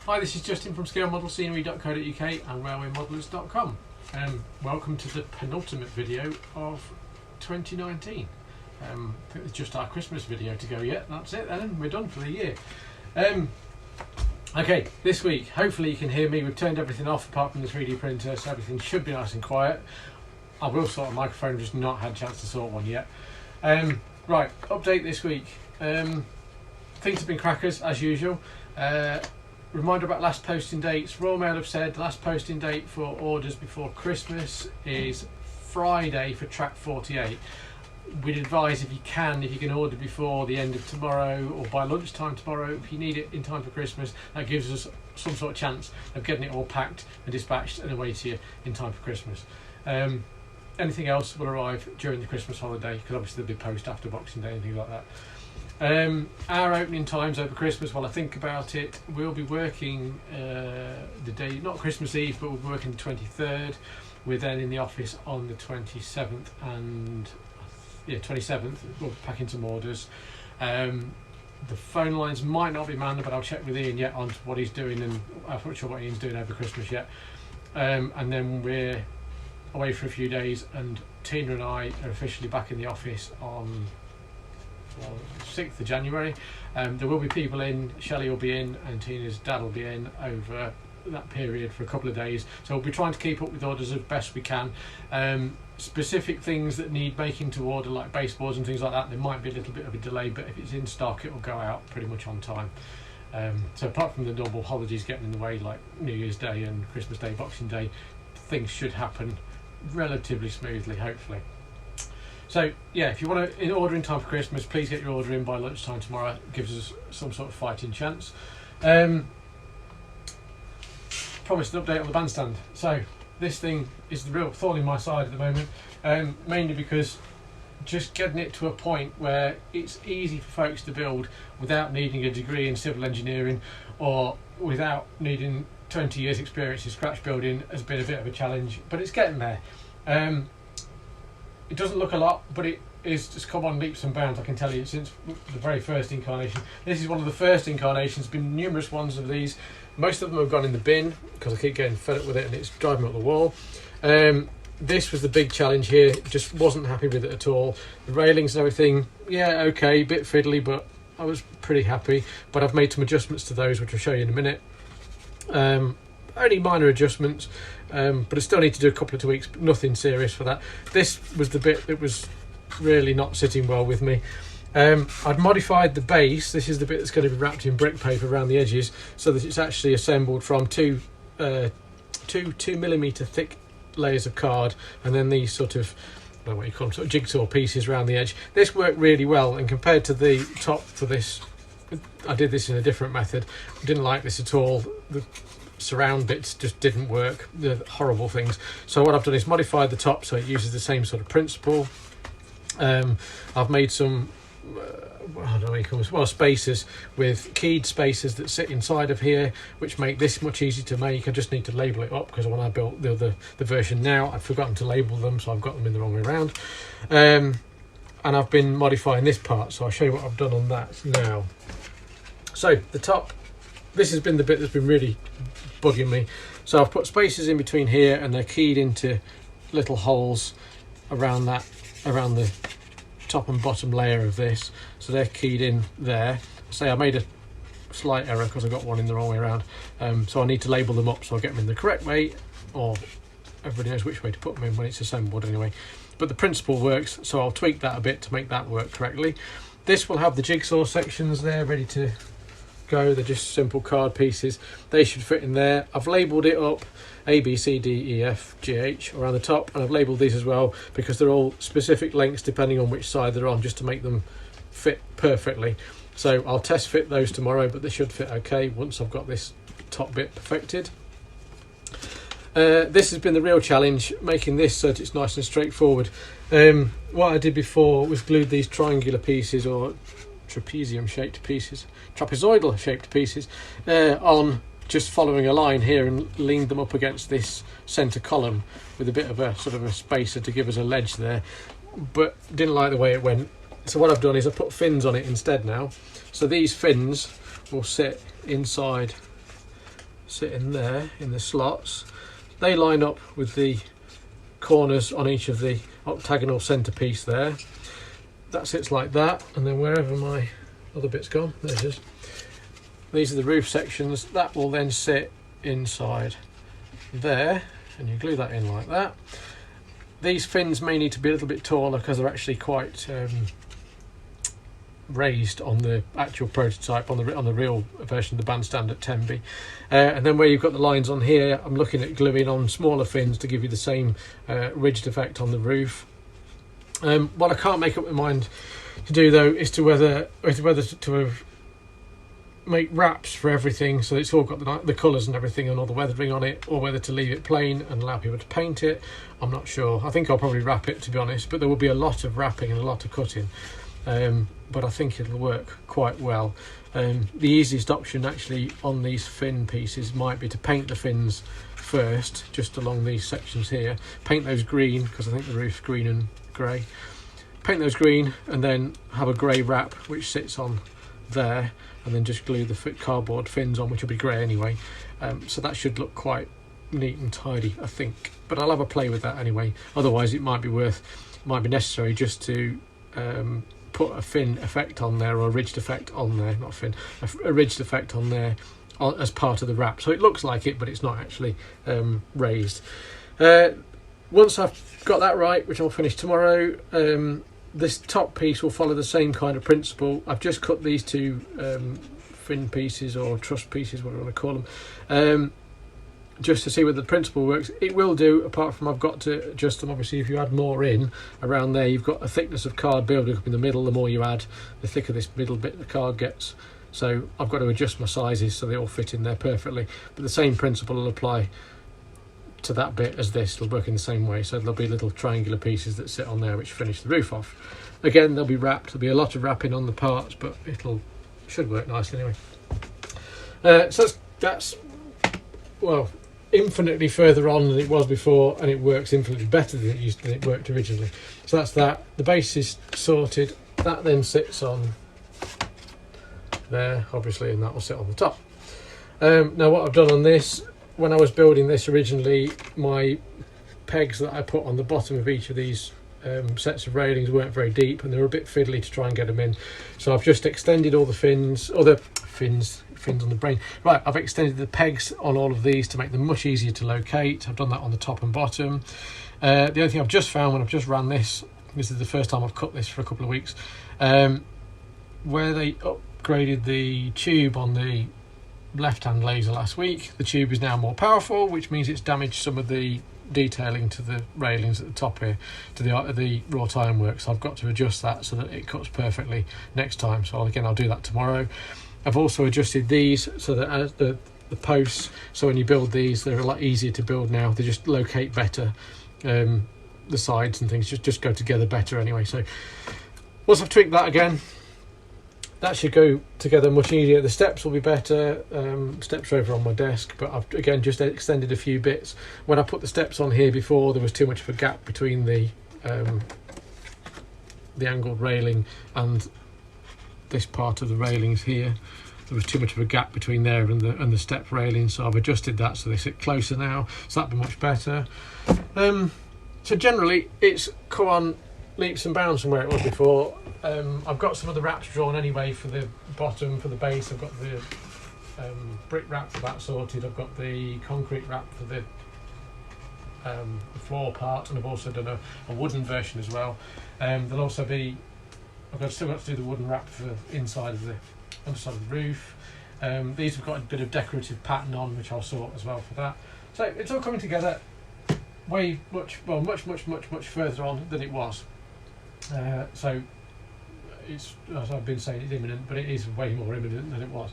Hi, this is Justin from ScaleModelScenery.co.uk and RailwayModelers.com. Welcome to the penultimate video of 2019. I think it's just our Christmas video to go yet. That's it then, we're done for the year. Okay, this week, hopefully you can hear me. We've turned everything off apart from the 3D printer, so everything should be nice and quiet. I will sort a microphone, just not had a chance to sort one yet. Right, update this week. Things have been crackers as usual. Reminder about last posting dates. Royal Mail have said the last posting date for orders before Christmas is Friday for track 48. We'd advise if you can order before the end of tomorrow or by lunchtime tomorrow, if you need it in time for Christmas, that gives us some sort of chance of getting it all packed and dispatched and away to you in time for Christmas. Anything else will arrive during the Christmas holiday, because obviously there'll be post after Boxing Day and things like that. Our opening times over Christmas, while I think about it, we'll be working the day, not Christmas Eve, but we'll be working the 23rd. We're then in the office on the 27th and 27th. We'll be packing some orders. The phone lines might not be manned, but I'll check with Ian yet on what he's doing, and I'm not sure what Ian's doing over Christmas yet. And then we're away for a few days, and Tina and I are officially back in the office on 6th of January. There will be people in. Shelley will be in and Tina's dad will be in over that period for a couple of days, so we'll be trying to keep up with orders as best we can. Specific things that need making to order, like baseboards and things like that, there might be a little bit of a delay, but if it's in stock it will go out pretty much on time. So apart from the normal holidays getting in the way, like New Year's Day and Christmas Day, Boxing Day, things should happen relatively smoothly, hopefully. So yeah, if you want to order in time for Christmas, please get your order in by lunchtime tomorrow. It gives us some sort of fighting chance. Promised an update on the Bandstand. So this thing is the real thorn in my side at the moment, mainly because just getting it to a point where it's easy for folks to build without needing a degree in civil engineering or without needing 20 years experience in scratch building has been a bit of a challenge, but it's getting there. It doesn't look a lot, but it is just come on leaps and bounds, I can tell you, since the very first incarnation. This is one of the first incarnations. There's been numerous ones of these. Most of them have gone in the bin because I keep getting fed up with it and it's driving me up the wall. This was the big challenge here. Just wasn't happy with it at all. The railings and everything, yeah, okay, a bit fiddly, but I was pretty happy. But I've made some adjustments to those, which I'll show you in a minute. Only minor adjustments, but I still need to do a couple of tweaks, but nothing serious for that. This was the bit that was really not sitting well with me. I'd modified the base. This is the bit that's going to be wrapped in brick paper around the edges, so that it's actually assembled from two 2mm thick layers of card, and then these sort of, I don't know what you call them, sort of jigsaw pieces around the edge. This worked really well, and compared to the top for this, I did this in a different method. I didn't like this at all. The surround bits just didn't work. They're horrible things. So what I've done is modified the top so it uses the same sort of principle. I've made some I don't know what you call this, well, spacers with keyed spacers that sit inside of here, which make this much easier to make. I just need to label it up, because when I built the version now, I'd forgotten to label them, so I've got them in the wrong way around. And I've been modifying this part, so I'll show you what I've done on that now. So the top, this has been the bit that's been really bugging me. So I've put spacers in between here, and they're keyed into little holes around that, around the top and bottom layer of this, so they're keyed in there. Say I made a slight error because I got one in the wrong way around, so I need to label them up so I get them in the correct way, or everybody knows which way to put them in when it's assembled anyway. But the principle works, so I'll tweak that a bit to make that work correctly. This will have the jigsaw sections there ready to go. They're just simple card pieces. They should fit in there. I've labelled it up A, B, C, D, E, F, G, H around the top, and I've labelled these as well because they're all specific lengths depending on which side they're on, just to make them fit perfectly. So I'll test fit those tomorrow, but they should fit okay once I've got this top bit perfected. This has been the real challenge, making this so that it's nice and straightforward. What I did before was glued these triangular pieces, or trapezium shaped pieces, trapezoidal shaped pieces, on, just following a line here, and leaned them up against this centre column with a bit of a sort of a spacer to give us a ledge there, but didn't like the way it went. So what I've done is I put fins on it instead now. So these fins will sit inside sit in there in the slots. They line up with the corners on each of the octagonal centerpiece there. That sits like that, and then wherever my other bit's gone, there it is. These are the roof sections. That will then sit inside there, and you glue that in like that. These fins may need to be a little bit taller because they're actually quite raised on the actual prototype, on the real version of the Bandstand at Tenby. And then where you've got the lines on here, I'm looking at gluing on smaller fins to give you the same ridged effect on the roof. What I can't make up my mind to do though is to whether to make wraps for everything, so it's all got the colours and everything and all the weathering on it, or whether to leave it plain and allow people to paint it. I'm not sure. I think I'll probably wrap it, to be honest, but there will be a lot of wrapping and a lot of cutting. But I think it'll work quite well. The easiest option actually on these fin pieces might be to paint the fins first, just along these sections here. Paint those green, because I think the roof's green and grey. Paint those green and then have a grey wrap which sits on there, and then just glue the cardboard fins on, which will be grey anyway. So that should look quite neat and tidy, I think. But I'll have a play with that anyway. Otherwise it might be necessary just to put a fin effect on there, or a ridged effect on there, not fin, a ridged effect on there as part of the wrap. So it looks like it, but it's not actually raised. Once I've got that right, which I'll finish tomorrow, this top piece will follow the same kind of principle. I've just cut these two fin pieces, or truss pieces, whatever you want to call them, just to see whether the principle works. It will do, apart from I've got to adjust them. Obviously, if you add more in around there, you've got a thickness of card building up in the middle. The more you add, the thicker this middle bit of the card gets. So I've got to adjust my sizes so they all fit in there perfectly. But the same principle will apply to that bit as this. It'll work in the same way. So there'll be little triangular pieces that sit on there which finish the roof off. Again, they'll be wrapped. There'll be a lot of wrapping on the parts, but should work nicely anyway. So that's well, infinitely further on than it was before, and it works infinitely better than it worked originally. So that's that. The base is sorted. That then sits on there, obviously, and that will sit on the top. Now what I've done on this, when I was building this originally, my pegs that I put on the bottom of each of these sets of railings weren't very deep, and they were a bit fiddly to try and get them in. So I've just extended all the fins, or the fins on the brain. Right, I've extended the pegs on all of these to make them much easier to locate. I've done that on the top and bottom. The only thing I've just found when I've just ran this is the first time I've cut this for a couple of weeks, where they upgraded the tube on the left-hand laser last week. The tube is now more powerful, which means it's damaged some of the detailing to the railings at the top here, to the wrought ironwork. So I've got to adjust that so that it cuts perfectly next time. So again, I'll do that tomorrow. I've also adjusted these so that as the posts, so when you build these, they're a lot easier to build now. They just locate better. The sides and things just go together better anyway. So once I've tweaked that again, that should go together much easier. The steps will be better. Steps are over on my desk, but I've again just extended a few bits. When I put the steps on here before, there was too much of a gap between the angled railing and this part of the railings here. There was too much of a gap between there and the step railing, so I've adjusted that so they sit closer now, so that'll be much better. So generally it's come on leaps and bounds from where it was before. I've got some of the wraps drawn anyway for the bottom, for the base. I've got the brick wrap for that sorted. I've got the concrete wrap for the floor part, and I've also done a wooden version as well. There'll also be, still got to do the wooden wrap for inside of the underside of the roof. These have got a bit of decorative pattern on, which I'll sort as well for that. So it's all coming together much further on than it was. So it's, as I've been saying, it's imminent, but it is way more imminent than it was.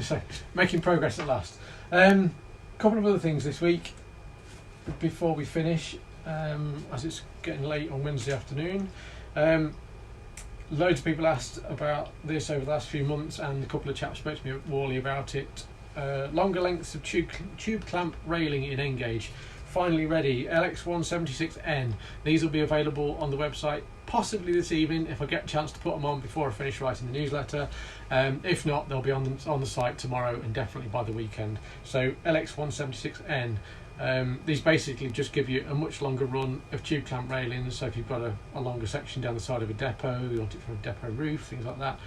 So making progress at last. Couple of other things this week before we finish, as it's getting late on Wednesday afternoon. Loads of people asked about this over the last few months, and a couple of chaps spoke to me at Worley about it. Longer lengths of tube clamp railing in N-gauge, finally ready, LX176N. These will be available on the website possibly this evening if I get a chance to put them on before I finish writing the newsletter. If not, they'll be on the site tomorrow and definitely by the weekend. So LX176N. These basically just give you a much longer run of tube clamp railings. So if you've got a longer section down the side of a depot, you want it from a depot roof, things like that,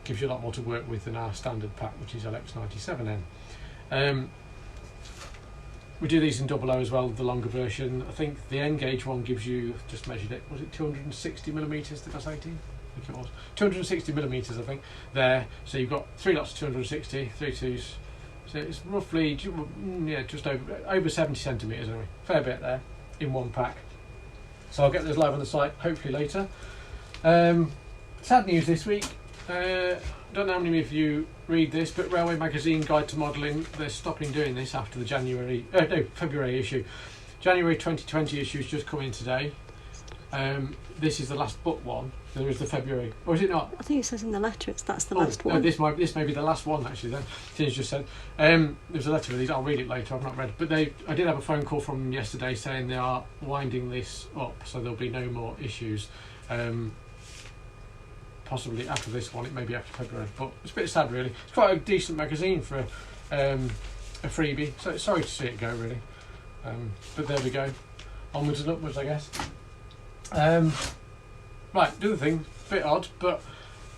gives you a lot more to work with than our standard pack, which is LX97N. We do these in double O as well, the longer version. I think the N gauge one gives you, just measured it, was it 260 millimetres, did I say to you? I think it was 260 millimetres, I think, there. So you've got 3 lots of 260, 3 twos. So it's roughly, yeah, just over 70 centimetres anyway. Fair bit there in one pack. So I'll get those live on the site hopefully later. Sad news this week. Don't know how many of you read this, but Railway Magazine Guide to Modelling, they're stopping doing this after the February issue. January 2020 issue has just come in today. This is the last book one. There is the February, or is it not? I think it says in the letter that's the last one. No, this may be the last one actually. Then Tin's just said there's a letter of these. I'll read it later. I've not read it, but I did have a phone call from them yesterday saying they are winding this up, so there'll be no more issues. Possibly after this one, it may be after February, but it's a bit sad really. It's quite a decent magazine for a freebie, so sorry to see it go really. But there we go, onwards and upwards I guess. Right, the other thing, a bit odd, but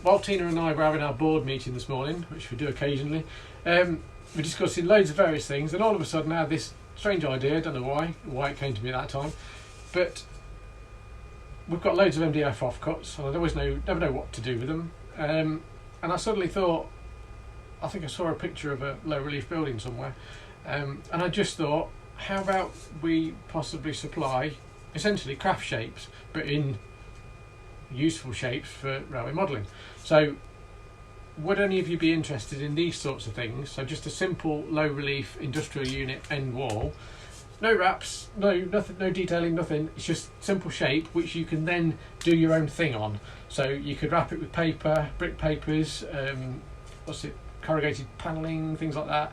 while Tina and I were having our board meeting this morning, which we do occasionally, we're discussing loads of various things, and all of a sudden I had this strange idea. I don't know why it came to me at that time, but we've got loads of MDF offcuts, and I never know what to do with them. And I suddenly thought, I think I saw a picture of a low relief building somewhere, and I just thought, how about we possibly supply essentially craft shapes, but in useful shapes for railway modelling. So would any of you be interested in these sorts of things? So just a simple low relief industrial unit end wall, no wraps, nothing, no detailing, nothing. It's just simple shape which you can then do your own thing on. So you could wrap it with paper, brick papers, corrugated panelling, things like that.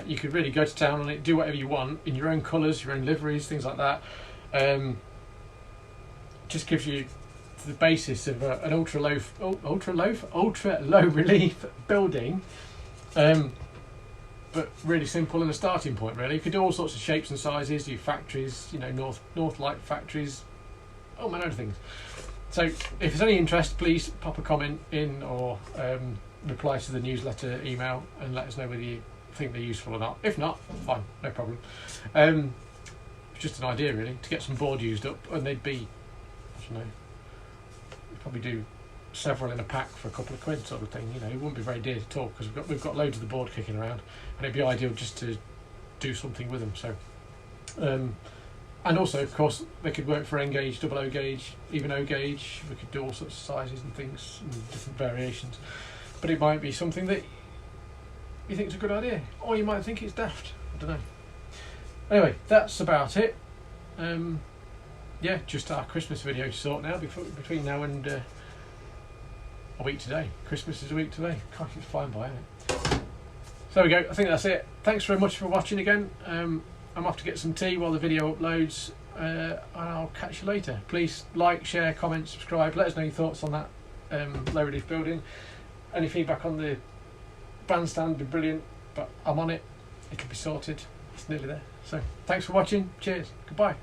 You could really go to town on it, do whatever you want in your own colours, your own liveries, things like that. Just gives you the basis of an ultra low relief building, but really simple and a starting point really. You could do all sorts of shapes and sizes, do factories, North Light factories, oh man, other things. So if there's any interest, please pop a comment in or reply to the newsletter email and let us know whether you think they're useful or not. If not, fine, no problem. It's just an idea really, to get some board used up, and they'd be, I don't know, we'd probably do several in a pack for a couple of quid sort of thing. It wouldn't be very dear at all because we've got loads of the board kicking around, and it'd be ideal just to do something with them. So and also of course they could work for N gauge, double O gauge, even O gauge. We could do all sorts of sizes and things and different variations, but it might be something that you think is a good idea, or you might think it's daft. I don't know. Anyway, that's about it. Yeah, just our Christmas video to sort now between now and a week today. Christmas is a week today. Gosh, it's flying by, isn't it? So there we go. I think that's it. Thanks very much for watching again. I'm off to get some tea while the video uploads, and I'll catch you later. Please like, share, comment, subscribe. Let us know your thoughts on that low relief building. Any feedback on the bandstand would be brilliant, but I'm on it. It'll be sorted. It's nearly there. So thanks for watching. Cheers. Goodbye.